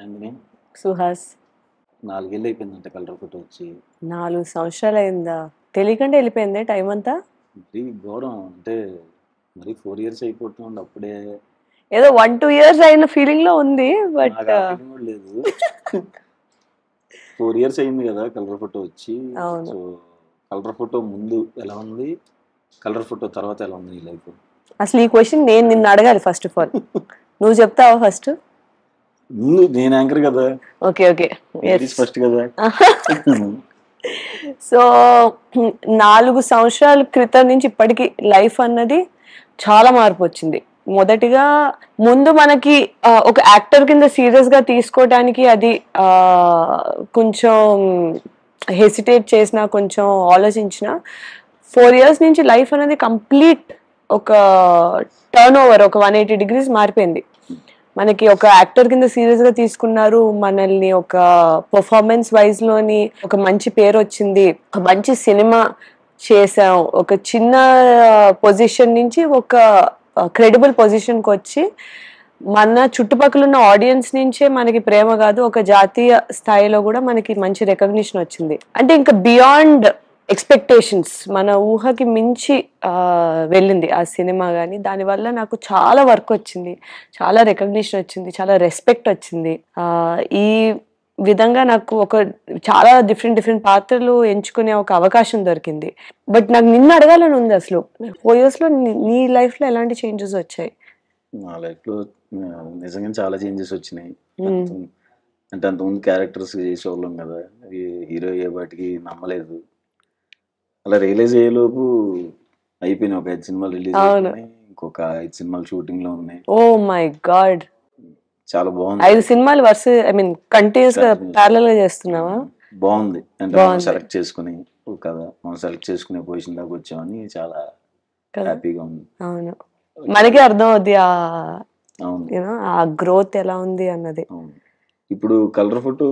నందిని సుహాస్ 4 ఏళ్ళు అయిపోయిందంట colour photo వచ్చి. 4 సంవత్సరాలు అయిందా? తెలియకుండా వెళ్ళిపోయింది టైం అంతా. మరి ఘోరం అంటే మరి 4 ఇయర్స్ అయిపోతుంది అప్పుడే. ఏదో 1-2 years అయిన ఫీలింగ్ లో ఉంది. బట్ నాకు ఆ feeling కూడా లేదు. 4 ఇయర్స్ అయింది కదా కలర్ ఫోటో వచ్చి. అవును. సో కలర్ ఫోటో ముందు ఎలా ఉంది, కలర్ ఫోటో తర్వాత ఎలా ఉంది నీ లైఫ్? అసలు ఈ క్వశ్చన్ నేను నిన్ను అడగాలి ఫస్ట్ ఆఫ్ ఆల్. నువ్వు చెప్తావా ఫస్ట్? ముందు నేను యాంకర్ కదా, ఓకే ఓకే ఫస్ట్ కదా. సో 4 సంవత్సరాల క్రితం నుంచి ఇప్పటికి లైఫ్ అన్నది చాలా మార్పు వచ్చింది. మొదటిగా ముందు మనకి ఒక యాక్టర్ కింద సీరియస్ గా తీసుకోవడానికి అది కొంచెం హెసిటేట్ చేసిన, కొంచెం ఆలోచించిన. 4 years నుంచి లైఫ్ అనేది కంప్లీట్ ఒక టర్న్ ఓవర్, ఒక 180 degrees మారిపోయింది. మనకి ఒక యాక్టర్ కింద సీరియస్ గా తీసుకున్నారు మనల్ని, ఒక పర్ఫార్మెన్స్ వైజ్ లోని ఒక మంచి పేరు వచ్చింది, ఒక మంచి సినిమా చేసాం, ఒక చిన్న పొజిషన్ నుంచి ఒక క్రెడిబుల్ పొజిషన్కి వచ్చి మన చుట్టుపక్కల ఉన్న ఆడియన్స్ నుంచే మనకి ప్రేమ కాదు, ఒక జాతీయ స్థాయిలో కూడా మనకి మంచి రికగ్నిషన్ వచ్చింది. అంటే ఇంకా బియాండ్ ఎక్స్పెక్టేషన్స్, మన ఊహకి మించి వెళ్ళింది ఆ సినిమా. కానీ దానివల్ల నాకు చాలా వర్క్ వచ్చింది, చాలా రికగ్నిషన్ వచ్చింది, చాలా రెస్పెక్ట్ వచ్చింది. ఈ విధంగా నాకు ఒక చాలా డిఫరెంట్ పాత్రలు ఎంచుకునే ఒక అవకాశం దొరికింది. బట్ నాకు నిన్ను అడగాలని ఉంది, అసలు 4 years లో నీ లైఫ్ లో ఎలాంటి చేంజెస్ వచ్చాయి? నా లైఫ్ లో నిజంగా చాలా చేంజెస్ వచ్చినాయి. అంటే అంతకుముందు క్యారెక్టర్స్ చేసేవాళ్ళం కదా, హీరో అయ్యే వాటికి నమ్మలేదు. అలా రియలైజ్ అయ్యేలోపు అయిపోయినాయి. ఒక 5 సినిమాలు రిలీజ్ అయిపోయినాయి, ఇంకొక 5 సినిమాలు షూటింగ్ లో ఉన్నాయి. ఓ మై గాడ్, చాలా బాగుంది. 5 సినిమాలు వరుస కంటిన్యూస్ గా ప్యారలల్ గా చేస్తున్నావా? బాగుంది. అంటే మనం సెలెక్ట్ చేసుకుని కదా, మనం సెలెక్ట్ చేసుకునే పొజిషన్ దాకా వచ్చామని చాలా హ్యాపీగా ఉంది. అవును, మనకే అర్థం అవుద్ది ఆ గ్రోత్ ఎలా ఉంది అన్నది. ఇప్పుడు కలర్ ఫోటో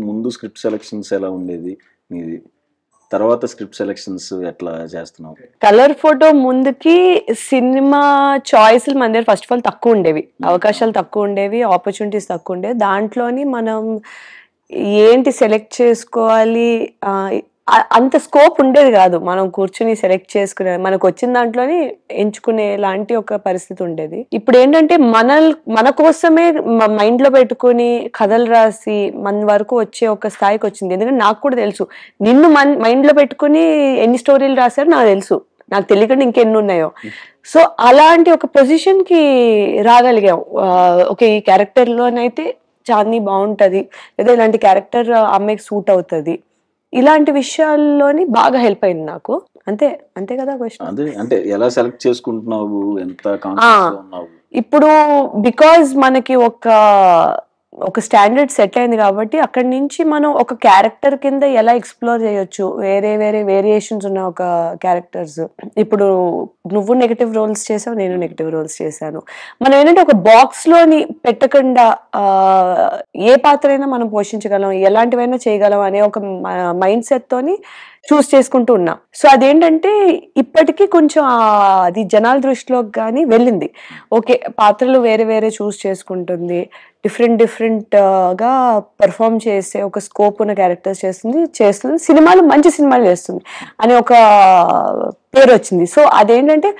ముందు స్క్రిప్ట్ సెలెక్షన్స్ ఎలా ఉండేది మీది, తర్వాత స్క్రిప్ట్ సెలెక్షన్స్ ఎట్లా చేస్తున్నావు? కలర్ ఫోటో ముందుకి సినిమా చాయిస్లు మన దగ్గర ఫస్ట్ ఆఫ్ ఆల్ తక్కువ ఉండేవి, అవకాశాలు తక్కువ ఉండేవి, ఆపర్చునిటీస్ తక్కువ ఉండేవి. దాంట్లోని మనం ఏంటి సెలెక్ట్ చేసుకోవాలి అంత స్కోప్ ఉండేది కాదు. మనం కూర్చుని సెలెక్ట్ చేసుకునే, మనకు వచ్చిన దాంట్లోని ఎంచుకునే లాంటి ఒక పరిస్థితి ఉండేది. ఇప్పుడు ఏంటంటే మన కోసమే మైండ్ లో పెట్టుకుని కథలు రాసి మన వరకు వచ్చే ఒక స్థాయికి వచ్చింది. ఎందుకంటే నాకు కూడా తెలుసు, నిన్ను మైండ్ లో పెట్టుకుని ఎన్ని స్టోరీలు రాశారో నాకు తెలుసు, నాకు తెలియకుండా ఇంకెన్ని ఉన్నాయో. సో అలాంటి ఒక పొజిషన్ కి రాగలిగాం. ఓకే, ఈ క్యారెక్టర్ లోనైతే చాందిని బాగుంటది, లేదా ఇలాంటి క్యారెక్టర్ అమ్మాయికి సూట్ అవుతుంది, ఇలాంటి విషయాల్లోని బాగా హెల్ప్ అయింది నాకు. అంతే కదా క్వశ్చన్? అదే, అంటే ఎలా సెలెక్ట్ చేసుకుంటున్నావు, ఎంత కాన్ఫిడెన్స్ లో ఉన్నావు? ఇప్పుడు బికాజ్ మనకి ఒక స్టాండర్డ్ సెట్ అయింది కాబట్టి అక్కడి నుంచి మనం ఒక క్యారెక్టర్ కింద ఎలా ఎక్స్ప్లోర్ చేయొచ్చు, వేరే వేరియేషన్స్ ఉన్న ఒక క్యారెక్టర్స్. ఇప్పుడు నువ్వు నెగటివ్ రోల్స్ చేసావు, నేను నెగటివ్ రోల్స్ చేశాను. మనం ఏంటంటే ఒక బాక్స్ లోని పెట్టకుండా ఏ పాత్ర అయినా మనం పోషించగలం, ఎలాంటివైనా చేయగలం అనే ఒక మైండ్ సెట్ తోని చూస్ చేసుకుంటూ ఉన్నాం. సో అదేంటంటే ఇప్పటికీ కొంచెం అది జనాల దృష్టిలోకి కానీ వెళ్ళింది. ఓకే, పాత్రలు వేరే చూస్ చేసుకుంటుంది, డిఫరెంట్ గా పర్ఫామ్ చేసే ఒక స్కోప్ ఉన్న క్యారెక్టర్స్ చేస్తుంది, సినిమాలు మంచి సినిమాలు చేస్తుంది అని ఒక పేరు వచ్చింది. సో అదేంటంటే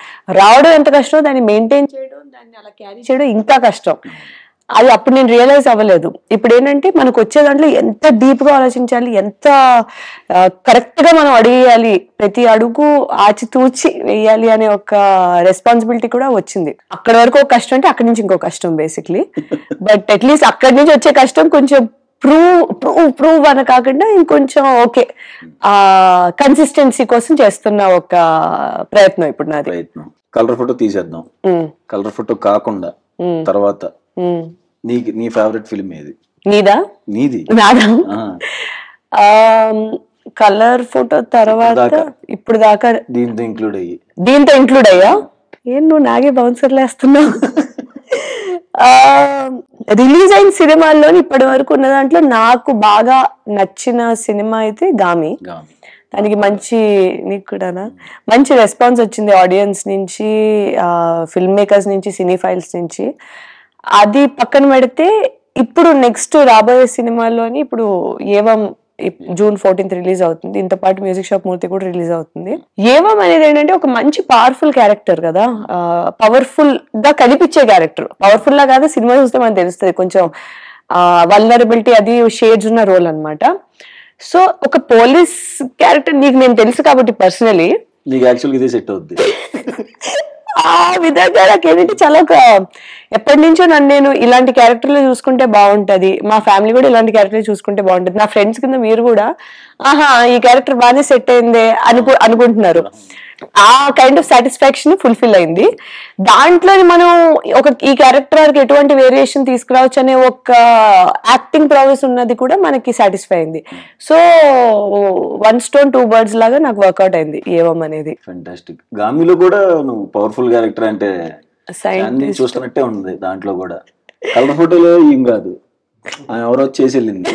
రావడం ఎంత కష్టం, దాన్ని మెయింటైన్ చేయడం, దాన్ని అలా క్యారీ చేయడం ఇంకా కష్టం. అది అప్పుడు నేను రియలైజ్ అవ్వలేదు. ఇప్పుడు ఏంటంటే మనకు వచ్చే దాంట్లో ఎంత డీప్ గా ఆలోచించాలి, ఎంత కరెక్ట్ గా మనం అడిగేయాలి, ప్రతి అడుగు ఆచితూచి వేయాలి అనే ఒక రెస్పాన్సిబిలిటీ కూడా వచ్చింది. అక్కడి వరకు ఒక కష్టం అంటే అక్కడి నుంచి ఇంకో కష్టం బేసిక్లీ. బట్ అట్లీస్ట్ అక్కడి నుంచి వచ్చే కష్టం కొంచెం ప్రూవ్ అని కాకుండా ఇంకొంచెం ఓకే కన్సిస్టెన్సీ కోసం చేస్తున్న ఒక ప్రయత్నం ఇప్పుడు నాది. కలర్ ఫోటో తీసేద్దాం. కలర్ ఫోటో కాకుండా తర్వాత నీ ఫేవరెట్ ఫిల్మ్ ఏది? నీది? నాదా? కలర్ ఫోటో తర్వాత ఇప్పుడు దాకా దీంతో ఇంక్లూడ్ అయ్యా? ఏం నువ్వు నాగే బౌన్సర్లు వేస్తున్నావు? రిలీజ్ అయిన సినిమాల్లోని ఇప్పటి వరకు ఉన్న దాంట్లో నాకు బాగా నచ్చిన సినిమా అయితే గామి. దానికి నీకు కూడానా మంచి రెస్పాన్స్ వచ్చింది ఆడియన్స్ నుంచి, ఫిల్మ్ మేకర్స్ నుంచి, సినీ ఫైల్స్ నుంచి. అది పక్కన పెడితే ఇప్పుడు నెక్స్ట్ రాబోయే సినిమాలోని ఇప్పుడు ఏవం జూన్ 14th రిలీజ్ అవుతుంది. ఇంత పాటు మ్యూజిక్ షాప్ మూర్తి కూడా రిలీజ్ అవుతుంది. ఏవం అనేది ఏంటంటే ఒక మంచి పవర్ఫుల్ క్యారెక్టర్ కదా, పవర్ఫుల్ గా కనిపించే క్యారెక్టర్. పవర్ఫుల్ లా కాదు, సినిమా చూస్తే మనకు తెలుస్తుంది కొంచెం వల్నరబిలిటీ అది షేడ్స్ ఉన్న రోల్ అన్నమాట. సో ఒక పోలీస్ క్యారెక్టర్ నీకు నేను తెలుసు కాబట్టి పర్సనలీ నీకు యాక్చువల్గా ఇదే సెట్ అవుద్ది. ఆ విధంగా నాకేంటంటే చాలా ఒక ఎప్పటి నుంచో నేను ఇలాంటి క్యారెక్టర్లు చూసుకుంటే బాగుంటది, మా ఫ్యామిలీ కూడా ఇలాంటి క్యారెక్టర్ చూసుకుంటే బాగుంటది, నా ఫ్రెండ్స్ కింద మీరు కూడా ఆహా ఈ క్యారెక్టర్ బాగానే సెట్ అయిందే అనుకుంటున్నారు. ఆ కైండ్ ఆఫ్ సాటిస్ఫాక్షన్ ఫుల్ఫిల్ అయింది. దాంట్లో మనం ఈ క్యారెక్టర్ ఎటువంటి వేరియేషన్ తీసుకురావచ్చు అనే ఒక యాక్టింగ్ ప్రాసెస్ ఉన్నది కూడా మనకి సాటిస్ఫై అయింది. సో 1 stone 2 birds లాగా నాకు వర్కౌట్ అయింది ఏవం అనేది. ఫెంటాస్టిక్. గామిలో కూడా నువ్వు పవర్ఫుల్ క్యారెక్టర్ అంటే చూస్తున్నట్టే ఉంది. దాంట్లో కూడా కలర్ ఫోటోలో ఏం కాదు, ఎవరో వచ్చేసి వెళ్ళింది.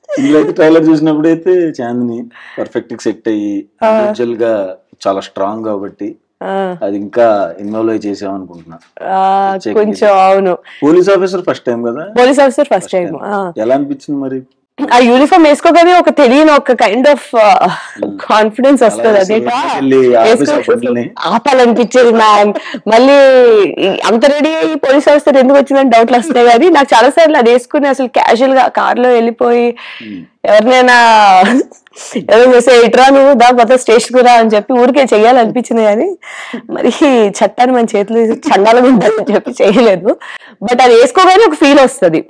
ఇందులో అయితే ట్రైలర్ చూసినప్పుడు అయితే చాందిని పర్ఫెక్ట్ సెట్ అయ్యి విజువల్ గా చాలా స్ట్రాంగ్ కాబట్టి అది ఇంకా ఇన్వాల్వ్ చేసాం అనుకుంటున్నా కొంచెం. అవును, పోలీస్ ఆఫీసర్ ఫస్ట్ టైం కదా, పోలీస్ ఆఫీసర్ ఫస్ట్ టైం. ఎలా అనిపించింది మరి? ఆ యూనిఫామ్ వేసుకోగానే ఒక తెలియని ఒక కైండ్ ఆఫ్ కాన్ఫిడెన్స్ వస్తుంది. అదేట ఆపాలనిపించేది మ్యామ్. మళ్ళీ అంత రెడీ అయ్యి పోలీస్ ఆఫీసర్ ఎందుకు వచ్చిందని డౌట్లు వస్తాయి. కానీ నాకు చాలా సార్లు అది వేసుకుని అసలు క్యాజువల్ గా కార్ లో వెళ్ళిపోయి ఎవరినైనా ఎవరైనా చేస్తే ఇట్రా నువ్వు దా కొత్త స్టేషన్ రా అని చెప్పి ఊరికే చెయ్యాలనిపించింది. కానీ మరి చట్టాన్ని మన చేతులు చండాలుగా ఉంటుందని చెప్పి చేయలేదు. బట్ అది వేసుకోగానే ఒక ఫీల్ వస్తుంది.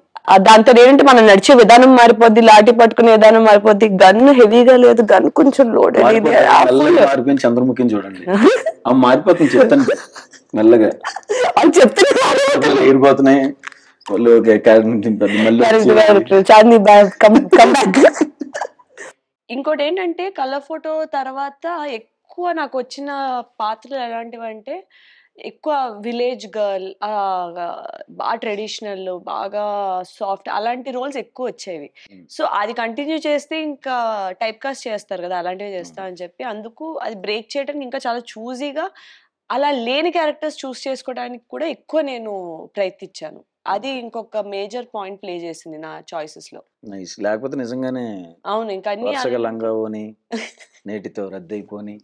దాంతో ఏంటంటే మనం నడిచే విధానం మారిపోద్ది, లాఠీ పట్టుకునే విధానం మారిపోద్ది. గన్ హెవీగా లేదు, గన్ కొంచెం లోడ్ మారిపోయింది. చంద్రముఖిని చూడండి మారిపోతుంది, చెప్తాను మెల్లగా అని చెప్తే ఎగిరిపోతున్నాయి. ఇంకోటి ఏంటంటే కలర్ ఫోటో తర్వాత ఎక్కువ నాకు వచ్చిన పాత్రలు ఎలాంటివి అంటే ఎక్కువ విలేజ్ గర్ల్, బాగా ట్రెడిషనల్, బాగా సాఫ్ట్ అలాంటి రోల్స్ ఎక్కువ వచ్చేవి. సో అది కంటిన్యూ చేస్తే ఇంకా టైప్ కాస్ట్ చేస్తారు కదా, అలాంటివి చేస్తా అని చెప్పి అందుకు అది బ్రేక్ చేయడానికి ఇంకా చాలా చూజీగా అలా లేని క్యారెక్టర్స్ చూస్ చేసుకోవడానికి కూడా ఎక్కువ నేను ప్రయత్నించాను. అది ఇంకొక మేజర్ పాయింట్ ప్లే చేసింది నా చాయిసెస్ లో. లేకపోతే నిజంగానే అవును ఇంకా అన్ని లంగా పోని నేటితో రద్దయిపోని.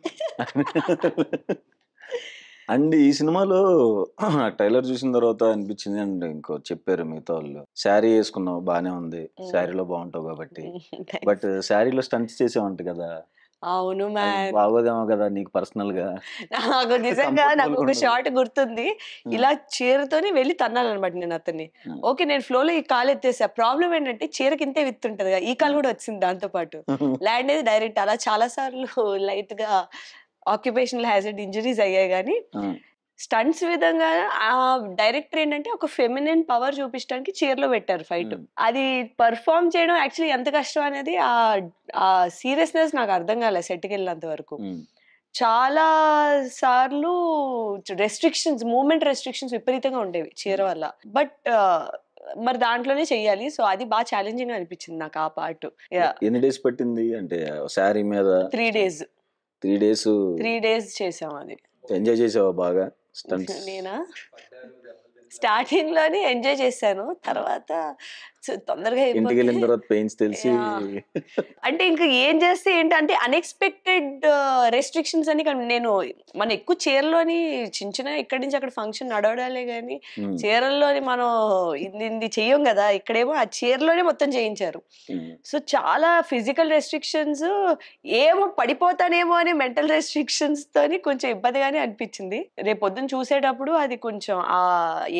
అండ్ ఈ సినిమాలో ట్రైలర్ చూసిన తర్వాత అనిపించింది, అండ్ ఇంకో చెప్పారు మిగతా వాళ్ళు, శారీ వేసుకున్నావు బానే ఉంది, శారీలో బాగుంటావు కాబట్టి. బట్ శారీలో స్టంట్స్ చేసావంట కదా. అవును మ్యామ్, బాగోదేమో కదా నీకు పర్సనల్ గా? నాకు నిజంగా నాకు ఒక షార్ట్ గుర్తుంది. ఇలా చీరతోనే వెళ్ళి తన్నాలన్నమాట నేను అతన్ని. ఓకే నేను ఫ్లో లో ఈ కాలు ఎత్తేసా. ప్రాబ్లం ఏంటంటే చీర కిందే విత్తుంటది కదా, ఈ కాలు కూడా వచ్చింది దాంతో పాటు. ల్యాండ్ అనేది డైరెక్ట్. అలా చాలా సార్లు లైట్ గా ఆక్యుపేషనల్ హ్యాజర్డ్ ఇంజరీస్ అయ్యాయి. కానీ స్టంట్స్ విధంగా ఆ డైరెక్టర్ ఏంటంటే ఒక ఫెమినిన్ పవర్ చూపించడానికి చీరలో పెట్టారు ఫైట్. అది పర్ఫార్మ్ చేయడం యాక్చువల్లీ ఎంత కష్టం అనేది ఆ సీరియస్నెస్ నాకు అర్థం కాలేదు సెట్కి వెళ్ళినంత వరకు. చాలా సార్లు రెస్ట్రిక్షన్స్, మూమెంట్ రెస్ట్రిక్షన్స్ విపరీతంగా ఉండేవి చీర వల్ల. బట్ మరి దాంట్లోనే చెయ్యాలి. సో అది బాగా ఛాలెంజింగ్ అనిపించింది నాకు ఆ పార్ట్. ఎన్ని డేస్ పట్టింది అంటే శారీ మీద? 3 days. 3 days చేసాం. అది ఎంజాయ్ చేసావా బాగా స్టంట్స్? నేనా స్టార్టింగ్ లోనే ఎంజాయ్ చేశాను, తర్వాత తొందరగా ఇంటికి వెళ్ళిన తర్వాత పెయిన్స్ తెలిసి అంటే ఇంకా ఏం చేస్తే ఏంటంటే అన్ఎక్స్పెక్టెడ్ రెస్ట్రిక్షన్స్ అని. నేను మన ఎక్కువ చీరలోని చిన్న ఇక్కడి నుంచి అక్కడ ఫంక్షన్ నడవడాలే గానీ చీరల్లోని మనం ఇది చెయ్యం కదా. ఇక్కడేమో ఆ చీరలోనే మొత్తం చేయించారు. సో చాలా ఫిజికల్ రెస్ట్రిక్షన్స్, ఏమో పడిపోతానేమో అని మెంటల్ రెస్ట్రిక్షన్స్ తోని కొంచెం ఇబ్బందిగానే అనిపించింది. రేపు పొద్దున్న చూసేటప్పుడు అది కొంచెం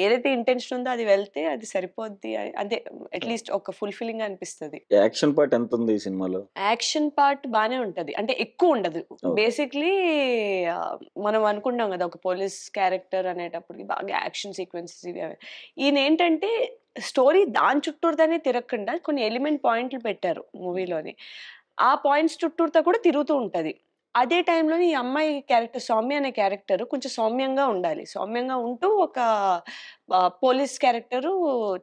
ఏదైతే ఇంటెన్షన్ ఉందో అది వెళ్తే అది సరిపోద్ది, అంటే అట్లీస్ట్ ఒక ఫుల్ఫిల్లింగ్ అనిపిస్తుంది. యాక్షన్ పార్ట్ ఎంత ఉంది ఈ సినిమాలో? యాక్షన్ పార్ట్ బానే ఉంటది, అంటే ఎక్కువ ఉండదు. బేసిక్లీ మనం అనుకుంటాం కదా ఒక పోలీస్ క్యారెక్టర్ అనేటప్పటికి బాగా యాక్షన్ సీక్వెన్సెస్ ఇవి. ఈయన ఏంటంటే స్టోరీ దాని చుట్టూరుతానే తిరగకుండా కొన్ని ఎలిమెంట్ పాయింట్లు పెట్టారు మూవీలోని. ఆ పాయింట్స్ చుట్టూరుతా కూడా తిరుగుతూ ఉంటది. అదే టైంలోని ఈ అమ్మాయి క్యారెక్టర్ సౌమ్య అనే క్యారెక్టర్ కొంచెం సౌమ్యంగా ఉండాలి, సౌమ్యంగా ఉంటూ ఒక పోలీస్ క్యారెక్టరు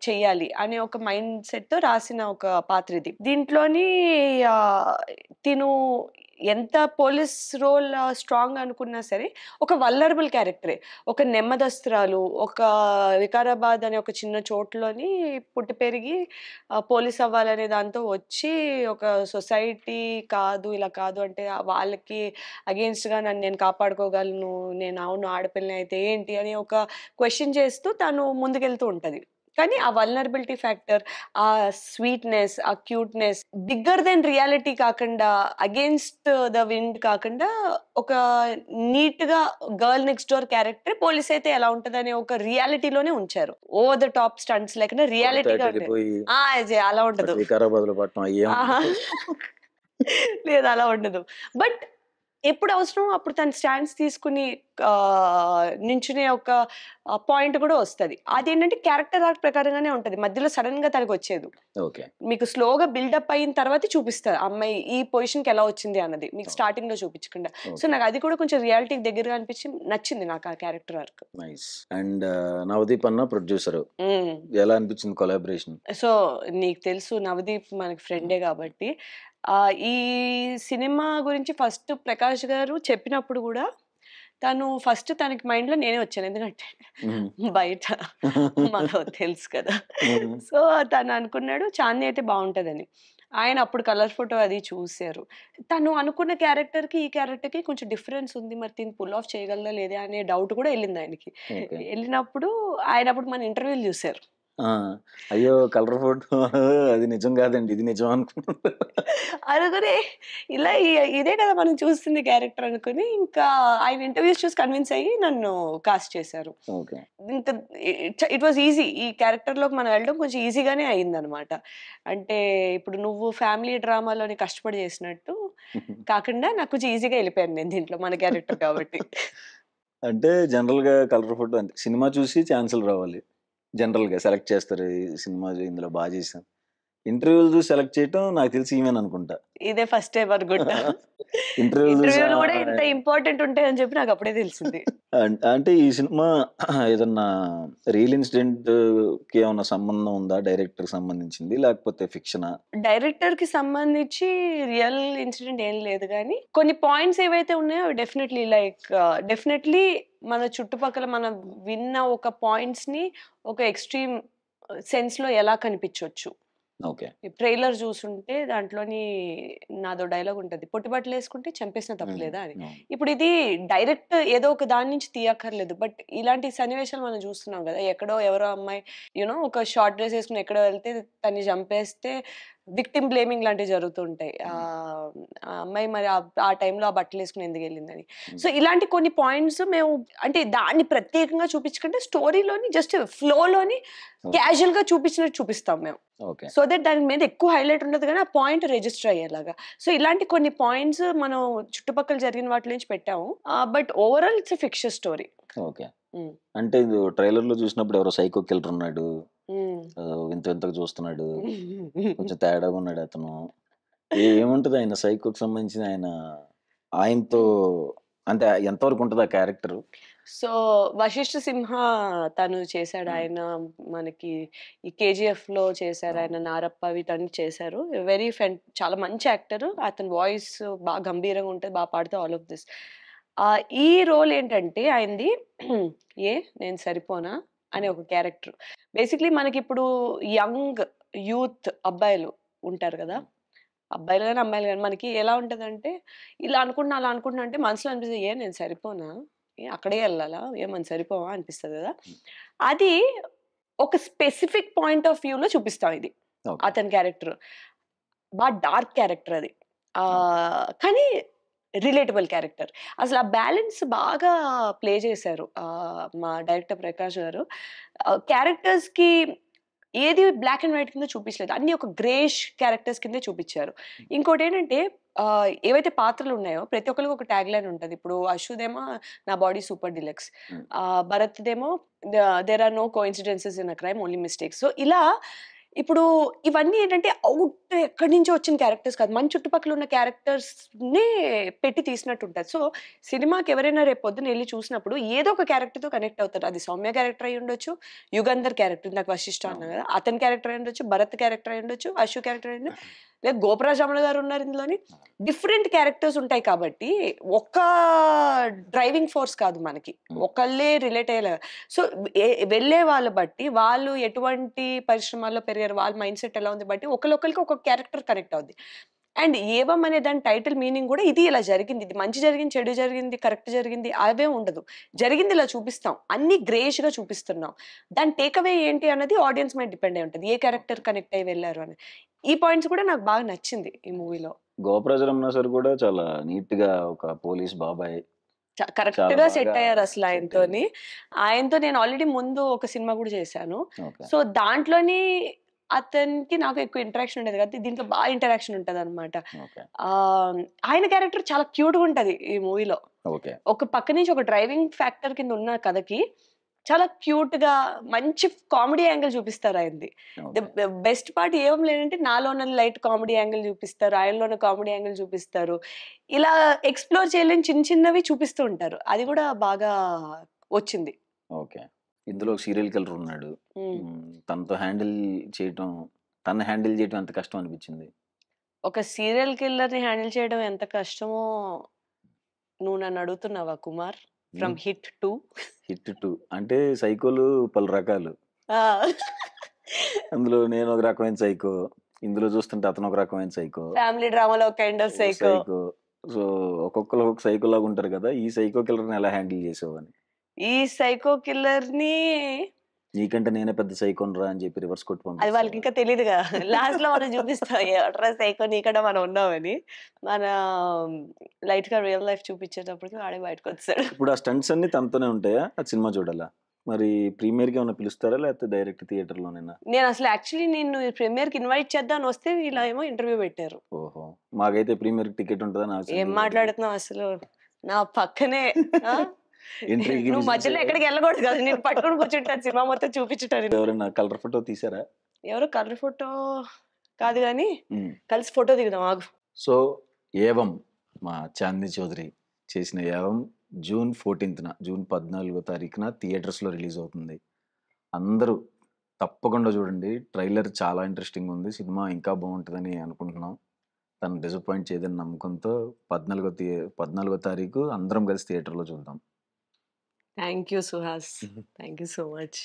చెయ్యాలి అనే ఒక మైండ్ సెట్ తో రాసిన ఒక పాత్ర ఇది. దీంట్లోని తిను ఎంత పోలీస్ రోల్ స్ట్రాంగ్ అనుకున్నా సరే ఒక వల్నరబుల్ క్యారెక్టరే. ఒక నెమ్మదస్తురాలు, ఒక వికారాబాద్ అనే ఒక చిన్న చోటులోని పుట్టి పెరిగి పోలీస్ అవ్వాలనే దాంతో వచ్చి ఒక సొసైటీ కాదు, ఇలా కాదు అంటే వాళ్ళకి అగెయిన్స్ట్‌గా నన్ను నేను కాపాడుకోగలను, నేను అవును ఆడపిల్లని అయితే ఏంటి అని ఒక క్వెషన్ చేస్తూ తను ముందుకెళ్తూ ఉంటది. కానీ ఆ వల్నరబిలిటీ ఫ్యాక్టర్, ఆ స్వీట్‌నెస్, ఆ క్యూట్‌నెస్ బిగ్గర్ దెన్ రియాలిటీ కాకుండా, అగెయిన్స్ట్ ద విండ్ కాకుండా ఒక నీట్‌గా girl next door character police అయితే ఎలా ఉంటదనే ఒక రియాలిటీలోనే ఉంచారు. ఓవర్ ద టాప్ స్టంట్స్ లేకుండా కొడితే అటు రియాలిటీగా ఉంటది. వెళ్ళిపోయి అలా అటు ఉండదు. వికారాబాద్లో పట్టణం అయ్యే ఆహా! ఉండవు. లేదు అలా ఉండదు. బట్ ఎప్పుడు అవసరమో అప్పుడు తను స్టాండ్స్ తీసుకొని నించునే ఒక పాయింట్ కూడా వస్తది. అదేంటంటే క్యారెక్టర్ ఆర్క్ ప్రకారంగానే ఉంటది. మధ్యలో సడెన్‌గా తనకొచ్చేదు. ఓకే. మీకు స్లోగా బిల్డప్ అయిన తర్వాతే చూపిస్తారు. ఆ అమ్మాయి ఈ పొజిషన్‌కి ఎలా వచ్చింది అన్నది. మీకు ఓకే. స్టార్టింగ్‌లో చూపించకుండా. So, okay. నాకు అది కూడా కొంచెం రియాలిటీకి దగ్గరగా అనిపించి నచ్చింది నాకు ఆ character arc. Nice. And Navdeep అన్న ప్రొడ్యూసర్. హ్మ్. ఎలా అనిపించింది కొలాబరేషన్? సో, నీకు తెలుసు నవదీప్ మనకి ఫ్రెండే గాబట్టి, ఈ సినిమా గురించి ఫస్ట్ ప్రకాష్ గారు చెప్పినప్పుడు గూడా, తను ఫస్ట్ తనకి మైండ్‌లో నేనే వచ్చాను. ఎందుకంటే బయట మనకు తెలుసు కదా! సో, తను అనుకున్నాడు చాందిని అయితే బావుంటదని. ఆయన అప్పుడు కలర్ ఫోటో అది చూసారు. తను అనుకున్న క్యారెక్టర్‌కి, ఈ క్యారెక్టర్‌కి కొంచెం డిఫరెన్స్ ఉంది. మరి దీన్ని పుల్ ఆఫ్ చేయగలదా లేదా అనే డౌట్ కూడా ఎళ్ళింది ఆయనకి. ఓకే. ఎళ్ళినప్పుడు ఆయన అప్పుడు మన ఇంటర్వ్యూలు చూసారు. ఆ! అయ్యో! కలర్ ఫోటో అది నిజం కాదండి. ఇది నిజం అనుకున్నాను. అనుకుని ఇలా ఇదే కదా మనం చూస్తుంది క్యారెక్టర్ అనుకుని ఇంకా ఆయన ఇంటర్వ్యూస్ చూసి కన్విన్స్ అయ్యి నన్ను కాస్ట్ చేశారు. ఓకే. ఇంకా ఇట్ వాస్ ఈజీ. ఈ క్యారెక్టర్‌లోకి మనం వెళ్ళడం కొంచెం ఈజీగానే అయిందనమాట. అంటే ఇప్పుడు నువ్వు ఫ్యామిలీ డ్రామాలోని కష్టపడి చేసినట్టు కాకుండా నాకు కొంచెం ఈజీగా ఎళ్ళిపోయాను నేను దీంట్లో మన క్యారెక్టర్ కాబట్టి. అంటే జనరల్‌గా కలర్ ఫోటో అంటే సినిమా చూసి ఛాన్సులు రావాలి. జనరల్‌గా సెలెక్ట్ చేస్తారు. ఈ సినిమా ఇందులో బా చేశాం. ఇంటర్వ్యూలు చూసి సెలెక్ట్ చేయటం నాకు తెలిసి ఈమెననుకుంటా. ఇదే ఫస్ట్ టైమ్ అనుకుంటా. ఇంటర్వ్యూలు చూసి ఇంటర్వ్యూలు కూడా ఇంత ఇంపార్టెంట్ ఉంటాయని చెప్పి నాకు అప్పుడే తెలిసింది. అంటే ఈ సినిమా ఏదన్నా రియల్ ఇన్సిడెంట్‌కి ఏమన్నా సంబంధం ఉందా? డైరెక్టర్‌కి సంబంధించింది లేకపోతే ఫిక్షనా? డైరెక్టర్‌కి సంబంధించి రియల్ ఇన్సిడెంట్ ఏం లేదు గానీ, కొన్ని పాయింట్స్ ఏవైతే ఉన్నాయో అవి డెఫినెట్‌లీ మన చుట్టుపక్కల మనం విన్న ఒక పాయింట్స్‌ని ఒక ఎక్స్‌ట్రీమ్ సెన్స్‌లో ఎలా కనిపించొచ్చు. ఓకే. ఈ ట్రైలర్ చూసుంటే దాంట్లోని నాదో డైలాగ్ ఉంటది. పొట్టి బట్టలేసుకుంటే చంపేసినా తప్పు లేదా అని. అవును. ఇప్పుడు ఇది డైరెక్ట్ ఏదో ఒక దాని నుంచి తీయక్కర్లేదు. బట్ ఇలాంటి సన్నివేశాలు మనం చూస్తున్నాం గదా! ఎక్కడో ఎవరో అమ్మాయి ఒక షార్ట్ డ్రెస్ ఏసుకొని ఎక్కడో వెళ్తే తన్ని చంపేస్తే విక్టిమ్ బ్లేమింగ్ లాంటివి జరుగుతూ ఉంటాయి. ఆ అమ్మాయి మరి ఆ టైంలో ఆ బట్టలేసుకొని ఎందుకెళ్ళిందని. సో, ఇలాంటి కొన్ని పాయింట్స్ మేము అంటే దాన్ని ప్రత్యేకంగా చూపించకంటే స్టోరీలోని జస్ట్ ఫ్లోలోని క్యాజువల్‌గా చూపించినట్టు చూపిస్తాం మేము. ఓకే. సో దట్ దాని మీద ఎక్కువ హైలైట్ ఉండదు గానీ, ఆ పాయింట్ రిజిస్టర్ అయ్యేలాగా. సో, ఇలాంటి కొన్ని పాయింట్స్ మనం చుట్టుపక్కల జరిగిన వాటి నుంచి పెట్టాము. But overall it's a fiction story. Okay. హ్మ్. అంటే ఇది ట్రైలర్‌లో చూసినప్పుడు ఎవరో సైకో కిల్లర్ ఉన్నాడు. హ్మ్. వింత వింతగా చూస్తున్నాడు. కొంచెం తేడాగా ఉన్నాడు అతను. ఏముంటది ఆయన సైకోకి సంబంధించిన ఆయనతో అంటే ఎంతవరకు ఉంటది ఆ క్యారెక్టరు? సో, 'వశిష్ఠ సింహ' తను చేశాడు. ఆయన మనకి ఈ 'కేజీఎఫ్‌లో' చేశారు. ఆయన 'నారప్ప' వీటన్నీ చేశారు. చాలా మంచి యాక్టరు. అతని వాయిస్ బాగా గంభీరంగా ఉంటది. బాగా పాడితే ఆల్ ఆఫ్ దిస్. ఈ రోల్ ఏంటంటే ఆయనది నేను సరిపోనా అనే ఒక క్యారెక్టర్. బేసిక్‌లీ మనకిప్పుడు యంగ్ యూత్ అబ్బాయిలు ఉంటారు గదా! అబ్బాయిలు గాని, అమ్మాయిలు గాని మనకి ఎలా ఉంటదంటే, ఇలా అనుకుంటున్నా, అలా అనుకుంటున్నా అంటే మనసులో అనిపిస్తది. నేను సరిపోనా? అక్కడే ఎళ్ళాలా? మనం సరిపోమా? అనిపిస్తది గదా! అది ఒక స్పెసిఫిక్ పాయింట్ ఆఫ్ వ్యూలో చూపిస్తాం ఇది. ఓకే. అతని క్యారెక్టర్. డార్క్ క్యారెక్టర్ అది. ఓకే. కానీ రిలేటబుల్ క్యారెక్టర్. అసలు ఆ బ్యాలెన్స్ బాగా ప్లే చేశారు. మా డైరెక్టర్ ప్రకాష్ గారు. క్యారెక్టర్స్‌కి ఏది బ్లాక్ అండ్ వైట్ కింద చూపించలేదు. అన్నీ ఒక గ్రేష్ క్యారెక్టర్స్ కిందే చూపించారు. ఇంకోటేంటంటే ఏవైతే పాత్రలున్నాయో ప్రతి ఒక్కళ్ళకి ఒక ట్యాగ్‌లైన్ ఉంటది. ఇప్పుడు అశ్వుదేమో నా బాడీ సూపర్ డీలక్స్. హ్మ్. భరత్‌దేమో there are no coincidences in a crime only mistakes. So, ఇలా ఇప్పుడు ఇవన్నీ ఏంటంటే ఎక్కడి నుంచో వచ్చిన క్యారెక్టర్స్ కాదు. మన చుట్టుపక్కల ఉన్న క్యారెక్టర్స్‌నే పెట్టి తీసినట్టుంటది. సో, సినిమాకి ఎవరైనా రేపు పొద్దున ఎళ్లి చూసినప్పుడు ఏదో ఒక క్యారెక్టర్‌తో కనెక్ట్ అవుతారు. అది సౌమ్య క్యారెక్టర్ అయ్యుండొచ్చు, యుగంధర్ క్యారెక్టర్ ఇందాక వశిష్ఠ అన్నా అవును. గదా! అతని క్యారెక్టర్ అయ్యుండొచ్చు, భరత్ క్యారెక్టర్ అయ్యుండొచ్చు, అశు క్యారెక్టర్ అయ్యుండొచ్చు. లేదు గోపరాజ్ రమణ గారు ఉన్నారు ఇందులోని. డిఫరెంట్ క్యారెక్టర్స్ ఉంటాయి కాబట్టి ఒక్క డ్రైవింగ్ ఫోర్స్ కాదు మనకి, ఒకళ్ళే రిలేట్ అయ్యేలా. సో వెళ్ళే వాళ్ళ బట్టి వాళ్ళు ఎటువంటి పరిశ్రమాల్లో పెరిగారు, వాళ్ళ మైండ్ సెట్ ఎలా ఉంది బట్టి ఒకరికి ఒక క్యారెక్టర్ కనెక్ట్ అవుద్ది. అండ్ ఏవం అనే దాని టైటిల్ మీనింగ్ కూడా ఇది ఇలా జరిగింది, ఇది మంచి జరిగింది, చెడు జరిగింది, కరెక్ట్ జరిగింది అవే ఉండదు. జరిగింది ఇలా చూపిస్తాం, అన్ని గ్రేష్ గా చూపిస్తున్నాం. దాని టేక్అవే ఏంటి అన్నది ఆడియన్స్ మీద డిపెండ్ అయి ఉంటుంది, ఏ క్యారెక్టర్ కనెక్ట్ అయ్యి వెళ్ళారు అని. ఈ పాయింట్స్ కూడా నాకు బాగా నచ్చింది ఈ మూవీలో. గోపరాజ రమణ సార్ కూడా చాలా నీట్ గా ఒక పోలీస్ బాబాయ్ కరెక్ట్ చాలా గా బాగా సెట్ అయ్యారు అసలు set ఆయనతోని. ఆయనతో నేను ఆల్రెడీ ముందు ఒక సినిమా కూడా చేశాను. ఓకే సో దాంట్లోని అతనికి నాకు ఎక్కువ ఇంటరాక్షన్ ఉండేది కదా, దీంట్లో బాగా ఇంటరాక్షన్ ఉంటది అనమాట. ఓకే ఆయన క్యారెక్టర్ చాలా క్యూట్ గా ఉంటది ఈ మూవీలో. ఓకే ఒక పక్క నుంచి ఒక డ్రైవింగ్ ఫ్యాక్టర్ కింద ఉన్న కథకి చాలా క్యూట్ గా మంచి కామెడీ యాంగిల్ చూపిస్తారు ఆయనది. బెస్ట్ పార్ట్ ఏం లేదంటే నాలోన లైట్ కామెడీ యాంగిల్ చూపిస్తారు, ఆయనలోన కామెడీ యాంగిల్ చూపిస్తారు. ఇలా ఎక్స్ప్లోర్ చేయలేని చిన్న చిన్నవి చూపిస్తూ ఉంటారు, అది కూడా బాగా వచ్చింది. ఓకే ఇందులో సీరియల్ కిల్లర్ ఉన్నాడు. ఉమ్. తనతో హ్యాండిల్ చేయటం, తన హ్యాండిల్ చేయటం ఎంత కష్టం అనిపించింది? ఒక సీరియల్ కిల్లర్ ని హ్యాండిల్ చేయడం ఎంత కష్టమో నువ్వు నన్ను అడుగుతున్నావా కుమార్? From hit 2. హిట్ 2 అంటే సైకోలు పలు రకాలు. అందులో నేను ఒక రకమైన సైకో, ఇందులో చూస్తుంటే అతను ఒక రకమైన సైకో, ఫ్యామిలీ డ్రామాలో కైండ్ ఆఫ్ సైకో. సో ఒక్కొక్కరు ఒక్కొక్క సైకో లాగా ఉంటారు కదా. ఈ సైకో కిల్లర్ ని ఎలా హ్యాండిల్ చేసావని? ఈ సైకో కిల్లర్ ని నీకంటే నేనే పెద్ద సైకోన్ రా అని చెప్పి రివర్స్ కొట్టి అది పంపిస్తావా? వాళ్ళకి ఇంకా తెలియదుగా. లాస్ట్ లో మనం చూపిస్తాం ఎవట్రా సైకో నీకడ మనం ఉన్నామని. మన లైట్ గా రియల్ లైఫ్ చూపించేటప్పటికి వాడే బయటకు వచ్చాడు. ఇప్పుడు ఆ స్టంట్స్ అన్ని తనతోనే ఉంటాయా? ఆ సినిమా చూడాలా? మరి ప్రీమియర్ కి ఏమైనా పిలుస్తారా లేకపోతే డైరెక్ట్ థియేటర్ లోనేనా? నేను అసలు యాక్చువల్లీ నేను ప్రీమియర్ కి ఇన్వైట్ చేద్దాం వస్తే ఇలా ఏమో ఇంటర్వ్యూ పెట్టారు. ఓహో, మాకైతే ప్రీమియర్ టికెట్ ఉంటుందా? నాకు ఏం మాట్లాడుతున్నావు అసలు, నా పక్కనే ఆ? ఎంట్రీకి నువ్వు మధ్యలో ఎక్కడికి వెళ్ళకూడదు కదా, నేను పట్టుకుని కూర్చుంటాను సినిమా మొత్తం చూపించుంటాను. ఎవరైనా కలర్ ఫోటో తీసారా? ఎవరు కలర్ ఫోటో కాదు కానీ కలిసి ఫోటో దిగుదాం ఆగు. సో ఏవం మా చాందిని చౌదరి చేసిన ఏవం జూన్ 14న, జూన్ 14వ తారీఖున థియేటర్స్లో రిలీజ్ అవుతుంది. అందరూ తప్పకుండా చూడండి. ట్రైలర్ చాలా ఇంట్రెస్టింగ్ ఉంది, సినిమా ఇంకా బాగుంటుందని అనుకుంటున్నాం. తను డిసప్పాయింట్ చేయదని నమ్మకంతో 14వ తారీఖు అందరం కలిసి థియేటర్లో చూద్దాం. Thank you Suhas, thank you so much.